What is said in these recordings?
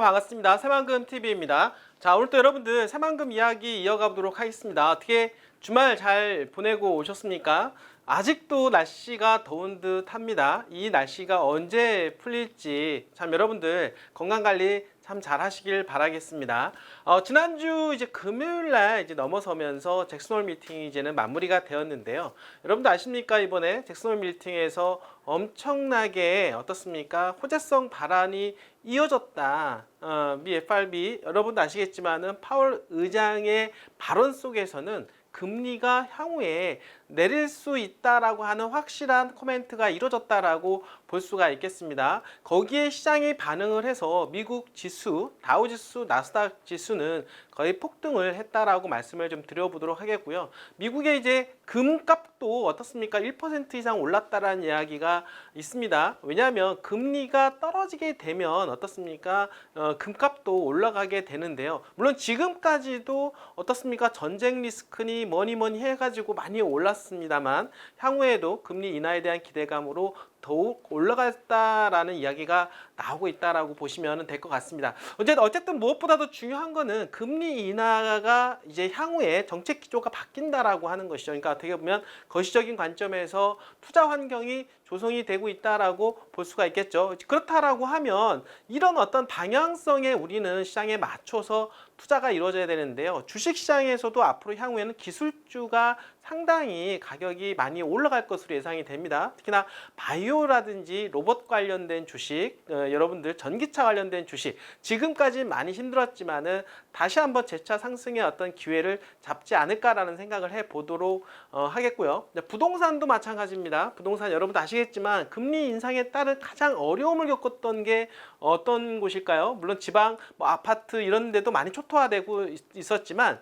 반갑습니다. 새만금TV입니다. 자, 오늘도 여러분들 새만금 이야기 이어가보도록 하겠습니다. 어떻게 주말 잘 보내고 오셨습니까? 아직도 날씨가 더운 듯 합니다. 이 날씨가 언제 풀릴지 참 여러분들 건강관리 참 잘 하시길 바라겠습니다. 지난주 이제 금요일날 이제 넘어서면서 잭슨홀 미팅이 이제는 마무리가 되었는데요. 여러분들 아십니까? 이번에 잭슨홀 미팅에서 엄청나게 어떻습니까? 호재성 발언이 이어졌다. 미 FRB 여러분도 아시겠지만은 파월 의장의 발언 속에서는 금리가 향후에 내릴 수 있다라고 하는 확실한 코멘트가 이루어졌다라고 볼 수가 있겠습니다. 거기에 시장이 반응을 해서 미국 지수, 다우지수, 나스닥 지수는 거의 폭등을 했다라고 말씀을 좀 드려보도록 하겠고요. 미국의 이제 금값도 어떻습니까? 1% 이상 올랐다라는 이야기가 있습니다. 왜냐하면 금리가 떨어지게 되면 어떻습니까? 금값도 올라가게 되는데요. 물론 지금까지도 어떻습니까? 전쟁 리스크니 뭐니 해가지고 많이 올랐습니다만 향후에도 금리 인하에 대한 기대감으로 더욱 올라갔다라는 이야기가 나오고 있다라고 보시면 될 것 같습니다. 어쨌든 무엇보다도 중요한 거는 금리 인하가 이제 향후에 정책 기조가 바뀐다라고 하는 것이죠. 그러니까 어떻게 보면 거시적인 관점에서 투자 환경이 조성이 되고 있다라고 볼 수가 있겠죠. 그렇다라고 하면 이런 어떤 방향성에 우리는 시장에 맞춰서 투자가 이루어져야 되는데요. 주식시장에서도 앞으로 향후에는 기술주가 상당히 가격이 많이 올라갈 것으로 예상이 됩니다. 특히나 바이오라든지 로봇 관련된 주식, 여러분들 전기차 관련된 주식 지금까지 많이 힘들었지만은 다시 한번 재차 상승의 어떤 기회를 잡지 않을까라는 생각을 해보도록 하겠고요. 부동산도 마찬가지입니다. 부동산 여러분도 아시겠지만 금리 인상에 따른 가장 어려움을 겪었던 게 어떤 곳일까요? 물론 지방 아파트 이런 데도 많이 초토화되고 있었지만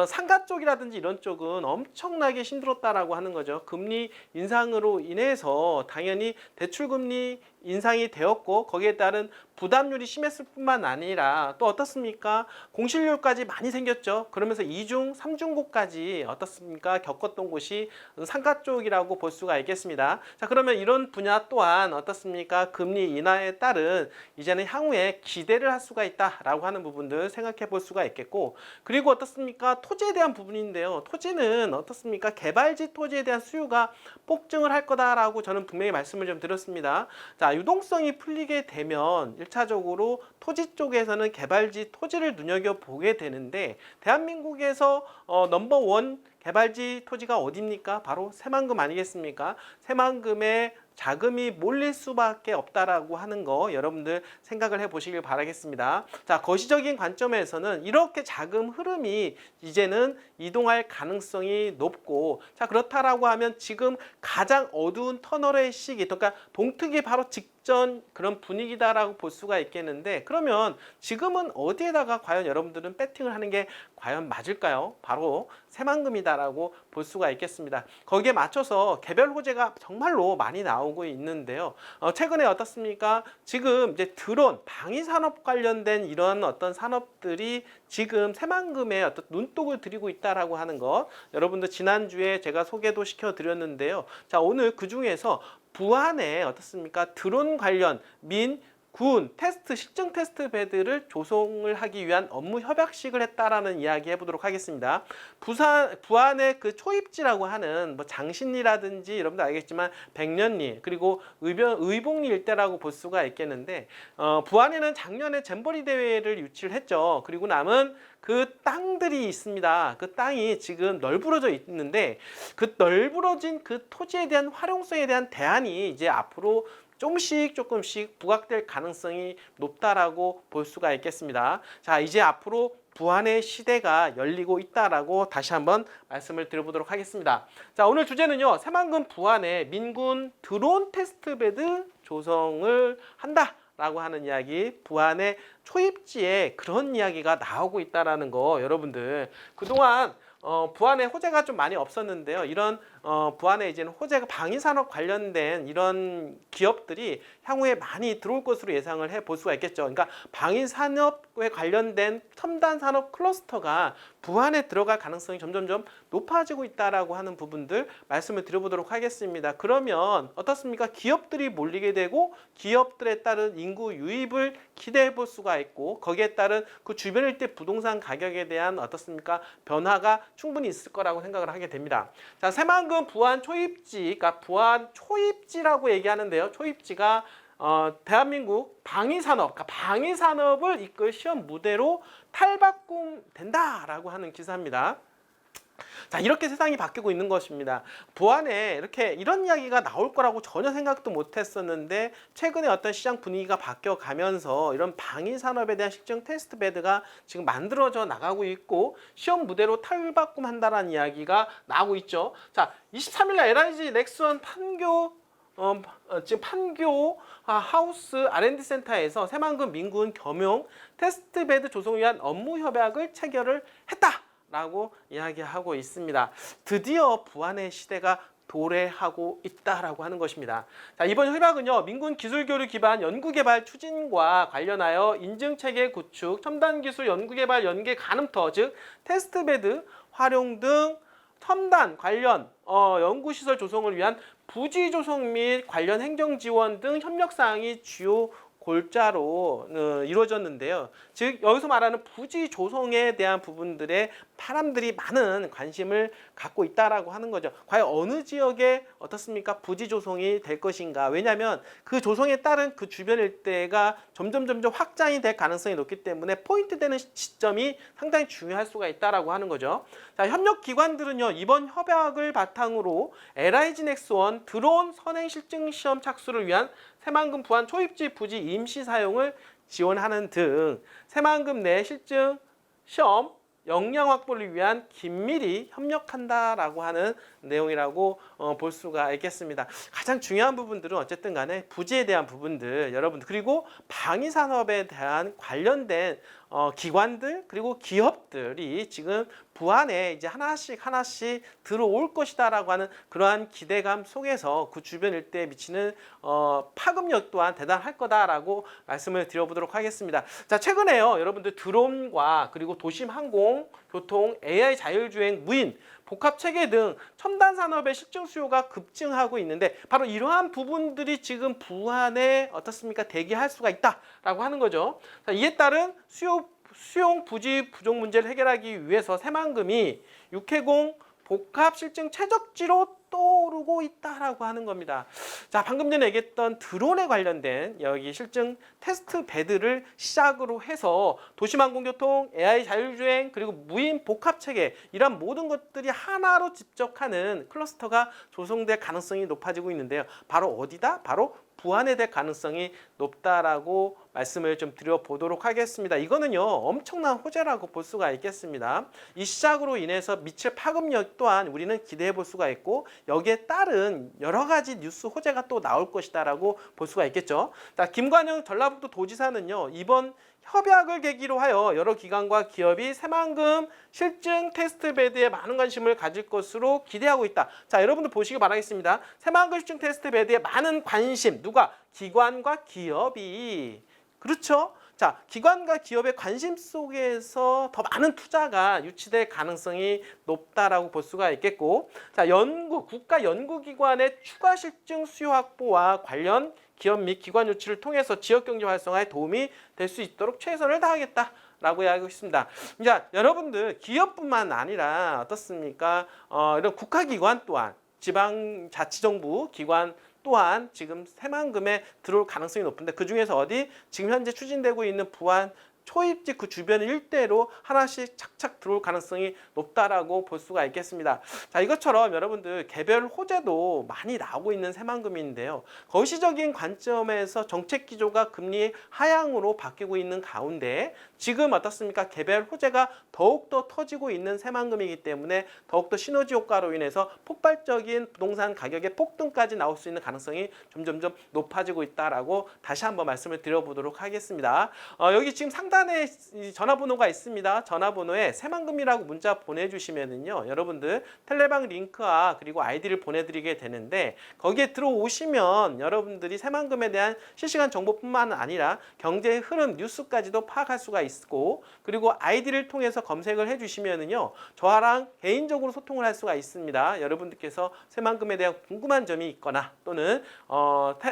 상가 쪽이라든지 이런 쪽은 엄청나게 힘들었다라고 하는 거죠. 금리 인상으로 인해서 당연히 대출금리 인상이 되었고 거기에 따른 부담률이 심했을 뿐만 아니라 또 어떻습니까? 공실률까지 많이 생겼죠. 그러면서 2중, 3중고까지 어떻습니까? 겪었던 곳이 상가 쪽이라고 볼 수가 있겠습니다. 자, 그러면 이런 분야 또한 어떻습니까? 금리 인하에 따른 이제는 향후에 기대를 할 수가 있다라고 하는 부분들 생각해 볼 수가 있겠고 그리고 어떻습니까? 토지에 대한 부분인데요. 토지는 어떻습니까? 개발지 토지에 대한 수요가 폭증을 할 거다라고 저는 분명히 말씀을 좀 드렸습니다. 자, 유동성이 풀리게 되면 1차적으로 토지 쪽에서는 개발지 토지를 눈여겨보게 되는데 대한민국에서 넘버원 개발지 토지가 어디입니까? 바로 새만금 아니겠습니까? 새만금에 자금이 몰릴 수밖에 없다라고 하는 거 여러분들 생각을 해보시길 바라겠습니다. 자, 거시적인 관점에서는 이렇게 자금 흐름이 이제는 이동할 가능성이 높고 자 그렇다라고 하면 지금 가장 어두운 터널의 시기 그러니까 동특이 바로 직전 그런 분위기다라고 볼 수가 있겠는데 그러면 지금은 어디에다가 과연 여러분들은 배팅을 하는 게 과연 맞을까요? 바로 새만금이다라고 볼 수가 있겠습니다. 거기에 맞춰서 개별 호재가 정말로 많이 나오고 있는데요. 최근에 어떻습니까? 지금 이제 드론, 방위산업 관련된 이런 어떤 산업들이 지금 새만금에 어떤 눈독을 들이고 있다라고 하는 것 여러분들 지난주에 제가 소개도 시켜드렸는데요. 자, 오늘 그 중에서 부안에 어떻습니까? 드론 관련 군 테스트 실증 테스트 베드를 조성을 하기 위한 업무 협약식을 했다라는 이야기 해보도록 하겠습니다. 부안의 그 초입지라고 하는 뭐 장신리라든지 여러분들 알겠지만 백년리 그리고 의복리 일대라고 볼 수가 있겠는데 부안에는 작년에 잼버리 대회를 유치를 했죠. 그리고 남은 그 땅들이 있습니다. 그 땅이 지금 널브러져 있는데 그 널브러진 그 토지에 대한 활용성에 대한 대안이 이제 앞으로 조금씩 부각될 가능성이 높다라고 볼 수가 있겠습니다. 자, 이제 앞으로 부안의 시대가 열리고 있다라고 다시 한번 말씀을 드려보도록 하겠습니다. 자, 오늘 주제는요. 새만금 부안에 민군 드론 테스트베드 조성을 한다. 라고 하는 이야기, 부안의 초입지에 그런 이야기가 나오고 있다라는 거 여러분들 그동안 부안에 호재가 좀 많이 없었는데요. 이런 부안에 이제는 호재가 방위산업 관련된 이런 기업들이 향후에 많이 들어올 것으로 예상을 해볼 수가 있겠죠. 그러니까 방위산업에 관련된 첨단 산업 클러스터가 부안에 들어갈 가능성이 점점점 높아지고 있다라고 하는 부분들 말씀을 드려보도록 하겠습니다. 그러면 어떻습니까? 기업들이 몰리게 되고 기업들에 따른 인구 유입을 기대해 볼 수가 있고 거기에 따른 그 주변 일대 부동산 가격에 대한 어떻습니까? 변화가 충분히 있을 거라고 생각을 하게 됩니다. 자, 새만금 부안 초입지, 그러니까 부안 초입지라고 얘기하는데요. 초입지가 대한민국 방위산업, 그러니까 방위산업을 이끌 시험 무대로 탈바꿈된다라고 하는 기사입니다. 자, 이렇게 세상이 바뀌고 있는 것입니다. 부안에 이렇게 이런 이야기가 나올 거라고 전혀 생각도 못 했었는데 최근에 어떤 시장 분위기가 바뀌어 가면서 이런 방위 산업에 대한 실증 테스트 베드가 지금 만들어져 나가고 있고 시험 무대로 탈바꿈한다라는 이야기가 나오고 있죠. 자, 23일 날 LIG 넥스원 판교 지금 판교 하우스 R&D 센터에서 새만금 민군 겸용 테스트 베드 조성을 위한 업무 협약을 체결을 했다라고 이야기하고 있습니다. 드디어 부안의 시대가 도래하고 있다라고 하는 것입니다. 자, 이번 협약은요, 민군 기술교류 기반 연구개발 추진과 관련하여 인증체계 구축, 첨단기술 연구개발 연계 가늠터, 즉 테스트베드 활용 등 첨단 관련 연구시설 조성을 위한 부지 조성 및 관련 행정 지원 등 협력 사항이 주요 골자로 이루어졌는데요. 즉 여기서 말하는 부지 조성에 대한 부분들에 사람들이 많은 관심을 갖고 있다라고 하는 거죠. 과연 어느 지역에 어떻습니까? 부지 조성이 될 것인가? 왜냐하면 그 조성에 따른 그 주변 일대가 점점 확장이 될 가능성이 높기 때문에 포인트 되는 시점이 상당히 중요할 수가 있다라고 하는 거죠. 자, 협력 기관들은요, 이번 협약을 바탕으로 LIG 넥스원 드론 선행 실증 시험 착수를 위한 새만금 부안 초입지 부지 임시 사용을 지원하는 등 새만금 내 실증 시험 역량 확보를 위한 긴밀히 협력한다라고 하는 내용이라고 볼 수가 있겠습니다. 가장 중요한 부분들은 어쨌든 간에 부지에 대한 부분들 여러분들 그리고 방위산업에 대한 관련된 기관들 그리고 기업들이 지금 부안에 이제 하나씩 들어올 것이다라고 하는 그러한 기대감 속에서 그 주변 일대에 미치는 파급력 또한 대단할 거다라고 말씀을 드려보도록 하겠습니다. 자, 최근에요, 여러분들 드론과 그리고 도심 항공, 교통, AI 자율주행, 무인, 복합체계 등 첨단 산업의 실증 수요가 급증하고 있는데 바로 이러한 부분들이 지금 부안에 어떻습니까? 대기할 수가 있다라고 하는 거죠. 자, 이에 따른 수용 부지 부족 문제를 해결하기 위해서 새만금이 육해공 복합 실증 최적지로 떠오르고 있다라고 하는 겁니다. 자, 방금 전에 얘기했던 드론에 관련된 여기 실증 테스트 베드를 시작으로 해서 도시항공교통, AI 자율주행 그리고 무인 복합체계 이런 모든 것들이 하나로 집적하는 클러스터가 조성될 가능성이 높아지고 있는데요. 바로 어디다? 바로 부안에 될 가능성이 높다라고 말씀을 좀 드려보도록 하겠습니다. 이거는요, 엄청난 호재라고 볼 수가 있겠습니다. 이 시작으로 인해서 미칠 파급력 또한 우리는 기대해 볼 수가 있고 여기에 따른 여러 가지 뉴스 호재가 또 나올 것이다라고 볼 수가 있겠죠. 자, 김관영 전라북도 도지사는요, 이번 협약을 계기로 하여 여러 기관과 기업이 새만금 실증 테스트 베드에 많은 관심을 가질 것으로 기대하고 있다. 자, 여러분들 보시기 바라겠습니다. 새만금 실증 테스트 베드에 많은 관심, 누가? 기관과 기업이. 그렇죠? 자, 기관과 기업의 관심 속에서 더 많은 투자가 유치될 가능성이 높다라고 볼 수가 있겠고, 자, 국가 연구기관의 추가 실증 수요 확보와 관련 기업 및 기관 유치를 통해서 지역경제 활성화에 도움이 될 수 있도록 최선을 다하겠다라고 이야기하고 있습니다. 자, 여러분들 기업뿐만 아니라 어떻습니까? 이런 국가기관 또한 지방자치정부 기관 또한 지금 새만금에 들어올 가능성이 높은데 그 중에서 어디? 지금 현재 추진되고 있는 부안 초입지 그 주변 일대로 하나씩 착착 들어올 가능성이 높다라고 볼 수가 있겠습니다. 자, 이것처럼 여러분들 개별 호재도 많이 나오고 있는 새만금인데요. 거시적인 관점에서 정책 기조가 금리 하향으로 바뀌고 있는 가운데 지금 어떻습니까? 개별 호재가 더욱더 터지고 있는 새만금이기 때문에 더욱더 시너지 효과로 인해서 폭발적인 부동산 가격의 폭등까지 나올 수 있는 가능성이 점점점 높아지고 있다라고 다시 한번 말씀을 드려보도록 하겠습니다. 여기 지금 상당 상단에 이 전화번호가 있습니다. 전화번호에 새만금이라고 문자 보내주시면은요, 여러분들 텔레방 링크와 그리고 아이디를 보내드리게 되는데 거기에 들어오시면 여러분들이 새만금에 대한 실시간 정보뿐만 아니라 경제의 흐름, 뉴스까지도 파악할 수가 있고 그리고 아이디를 통해서 검색을 해주시면은요, 저랑 개인적으로 소통을 할 수가 있습니다. 여러분들께서 새만금에 대한 궁금한 점이 있거나 또는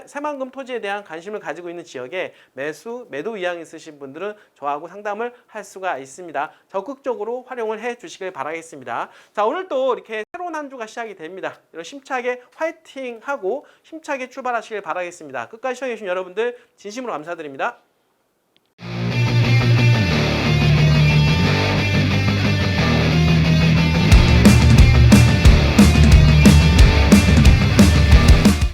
새만금 토지에 대한 관심을 가지고 있는 지역에 매도 의향이 있으신 분들은 저하고 상담을 할 수가 있습니다. 적극적으로 활용을 해 주시길 바라겠습니다. 자, 오늘 또 이렇게 새로운 한 주가 시작이 됩니다. 이런 힘차게 화이팅하고 힘차게 출발하시길 바라겠습니다. 끝까지 시청해 주신 여러분들 진심으로 감사드립니다.